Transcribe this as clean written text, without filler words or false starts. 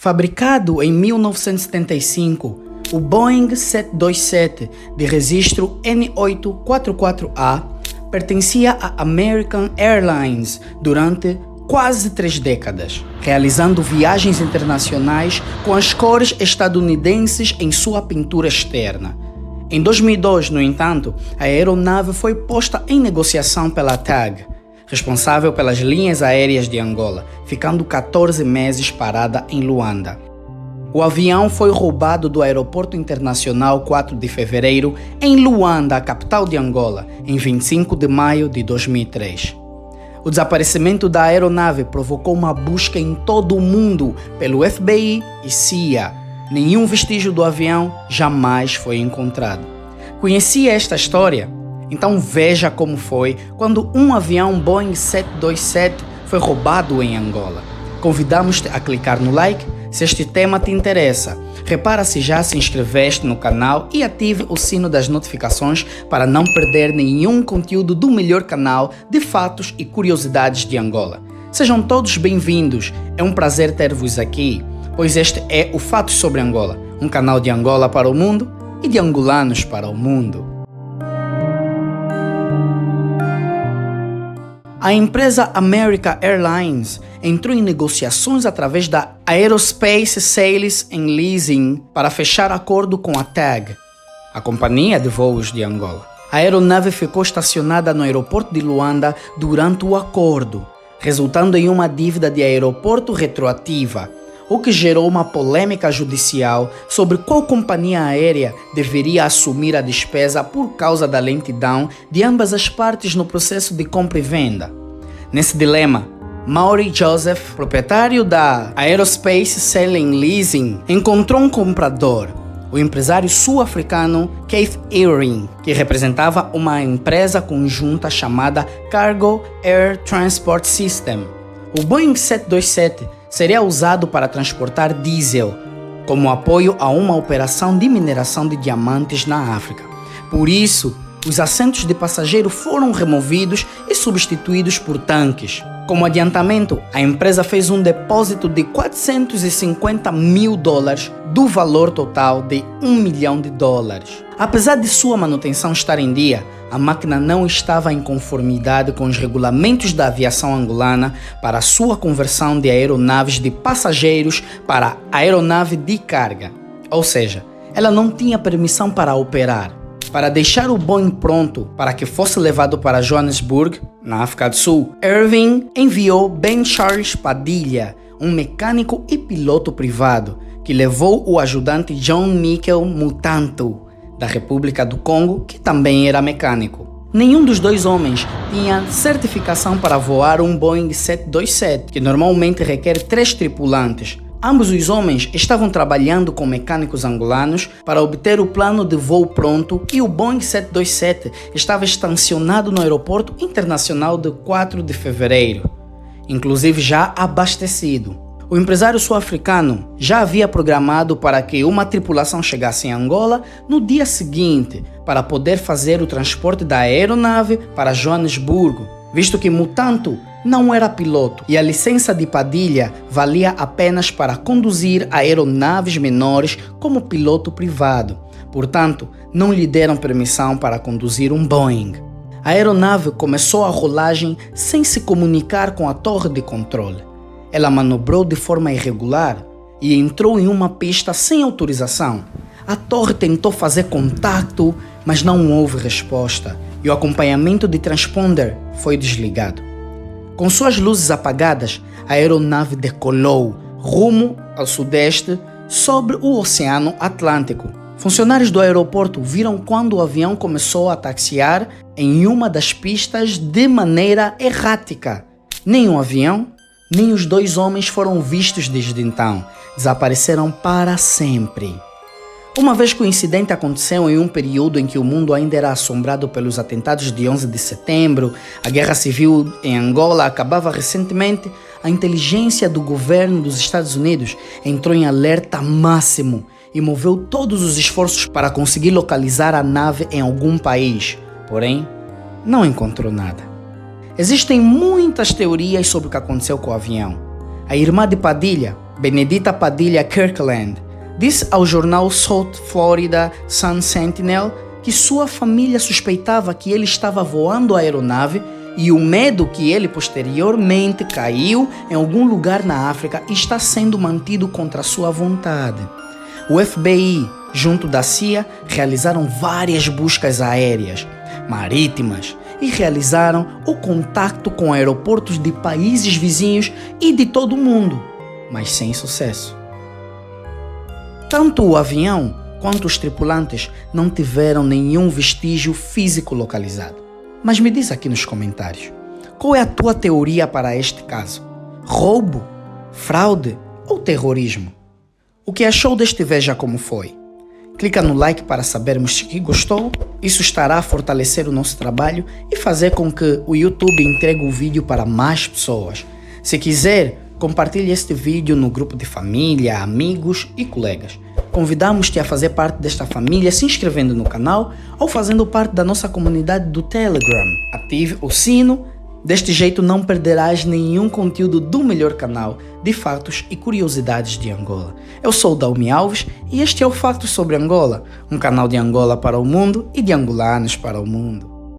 Fabricado em 1975, o Boeing 727 de registro N844A pertencia à American Airlines durante quase 3 décadas, realizando viagens internacionais com as cores estadunidenses em sua pintura externa. Em 2002, no entanto, a aeronave foi posta em negociação pela TAG, responsável pelas linhas aéreas de Angola, ficando 14 meses parada em Luanda. O avião foi roubado do Aeroporto Internacional 4 de Fevereiro, em Luanda, a capital de Angola, em 25 de maio de 2003. O desaparecimento da aeronave provocou uma busca em todo o mundo pelo FBI e CIA. Nenhum vestígio do avião jamais foi encontrado. Conhecia esta história? Então veja como foi quando um avião Boeing 727 foi roubado em Angola. Convidamos-te a clicar no like se este tema te interessa. Repara se já se inscreveste no canal e ative o sino das notificações para não perder nenhum conteúdo do melhor canal de fatos e curiosidades de Angola. Sejam todos bem-vindos, é um prazer ter-vos aqui, pois este é o Fatos sobre Angola, um canal de Angola para o mundo e de angolanos para o mundo. A empresa American Airlines entrou em negociações através da Aerospace Sales and Leasing para fechar acordo com a TAG, a companhia de voos de Angola. A aeronave ficou estacionada no aeroporto de Luanda durante o acordo, resultando em uma dívida de aeroporto retroativa, o que gerou uma polêmica judicial sobre qual companhia aérea deveria assumir a despesa por causa da lentidão de ambas as partes no processo de compra e venda. Nesse dilema, Maury Joseph, proprietário da Aerospace Sale and Leasing, encontrou um comprador, o empresário sul-africano Keith Earing, que representava uma empresa conjunta chamada Cargo Air Transport System. O Boeing 727 seria usado para transportar diesel, como apoio a uma operação de mineração de diamantes na África. Por isso, os assentos de passageiro foram removidos e substituídos por tanques. Como adiantamento, a empresa fez um depósito de $450 mil do valor total de $1 milhão. Apesar de sua manutenção estar em dia, a máquina não estava em conformidade com os regulamentos da aviação angolana para sua conversão de aeronaves de passageiros para aeronave de carga. Ou seja, ela não tinha permissão para operar. Para deixar o Boeing pronto para que fosse levado para Johannesburg, na África do Sul, Irving enviou Ben Charles Padilha, um mecânico e piloto privado, que levou o ajudante John Nickel Mutanto, da República do Congo, que também era mecânico. Nenhum dos dois homens tinha certificação para voar um Boeing 727, que normalmente requer 3 tripulantes. Ambos os homens estavam trabalhando com mecânicos angolanos para obter o plano de voo pronto e o Boeing 727 estava estacionado no Aeroporto Internacional de 4 de Fevereiro, inclusive já abastecido. O empresário sul-africano já havia programado para que uma tripulação chegasse em Angola no dia seguinte para poder fazer o transporte da aeronave para Joanesburgo, visto que Mutanto não era piloto e a licença de Padilha valia apenas para conduzir aeronaves menores como piloto privado. Portanto, não lhe deram permissão para conduzir um Boeing. A aeronave começou a rolagem sem se comunicar com a torre de controle. Ela manobrou de forma irregular e entrou em uma pista sem autorização. A torre tentou fazer contato, mas não houve resposta e o acompanhamento de transponder foi desligado. Com suas luzes apagadas, a aeronave decolou rumo ao sudeste sobre o Oceano Atlântico. Funcionários do aeroporto viram quando o avião começou a taxiar em uma das pistas de maneira errática. Nem o avião, nem os dois homens foram vistos desde então. Desapareceram para sempre. Uma vez que o incidente aconteceu em um período em que o mundo ainda era assombrado pelos atentados de 11 de setembro, a guerra civil em Angola acabava recentemente, a inteligência do governo dos Estados Unidos entrou em alerta máximo e moveu todos os esforços para conseguir localizar a nave em algum país. Porém, não encontrou nada. Existem muitas teorias sobre o que aconteceu com o avião. A irmã de Padilha, Benedita Padilha Kirkland, disse ao jornal South Florida Sun Sentinel que sua família suspeitava que ele estava voando a aeronave e o medo que ele posteriormente caiu em algum lugar na África está sendo mantido contra sua vontade. O FBI, junto da CIA, realizaram várias buscas aéreas, marítimas e realizaram o contato com aeroportos de países vizinhos e de todo o mundo, mas sem sucesso. Tanto o avião quanto os tripulantes não tiveram nenhum vestígio físico localizado. Mas me diz aqui nos comentários, qual é a tua teoria para este caso? Roubo? Fraude ou terrorismo? O que achou deste Veja Como Foi? Clica no like para sabermos que gostou. Isso estará a fortalecer o nosso trabalho e fazer com que o YouTube entregue o vídeo para mais pessoas. Se quiser, compartilhe este vídeo no grupo de família, amigos e colegas. Convidamos-te a fazer parte desta família se inscrevendo no canal ou fazendo parte da nossa comunidade do Telegram. Ative o sino, deste jeito não perderás nenhum conteúdo do melhor canal de fatos e curiosidades de Angola. Eu sou o Daumi Alves e este é o Fatos sobre Angola, um canal de Angola para o mundo e de angolanos para o mundo.